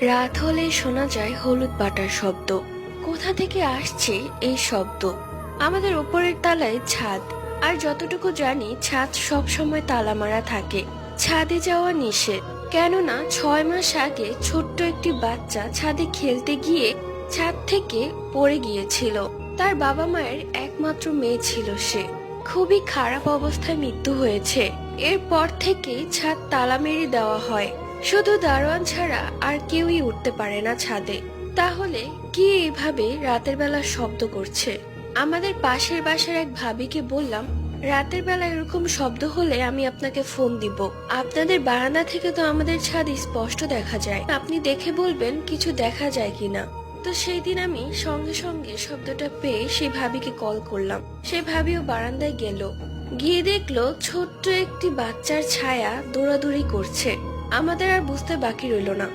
রাত হলে শোনা যায় হলুদ বাটার শব্দ। কোথা থেকে আসছে এই শব্দ? আমাদের উপরের তলায় ছাদ, আর যতটুকু জানি ছাদ সব সময় তালা মারা থাকে। ছাদে যাওয়া নিষেধ, কেননা 6 মাস আগে ছোট্ট একটি বাচ্চা ছাদে খেলতে গিয়ে ছাদ থেকে পড়ে গিয়েছিল। তার বাবা মায়ের একমাত্র মেয়ে ছিল সে। খুবই খারাপ অবস্থায় মৃত্যু হয়েছে। এরপর থেকে ছাদ তালা মেরে দেওয়া হয়। শুধু দারোয়ান ছাড়া আর কেউই উঠতে পারে না ছাদে। তাহলে কি এইভাবে রাতের বেলা শব্দ করছে? আমাদের পাশের বাসার এক ভাবিকে বললাম, রাতের বেলা এরকম শব্দ হলে আমি আপনাকে ফোন দিব। আপনাদের বারান্দা থেকে তো আমাদের ছাদ স্পষ্ট দেখা যায়, আপনি দেখে বলবেন কিছু দেখা যায় কিনা। তো সেই দিন আমি সঙ্গে সঙ্গে শব্দটা পেয়ে সেই ভাবিকে কল করলাম। সেই ভাবিও বারান্দায় গেল, গিয়ে দেখলো ছোট্ট একটি বাচ্চার ছায়া দৌড়াদৌড়ি করছে। আমাদের আর বুঝতে বাকি রইল না।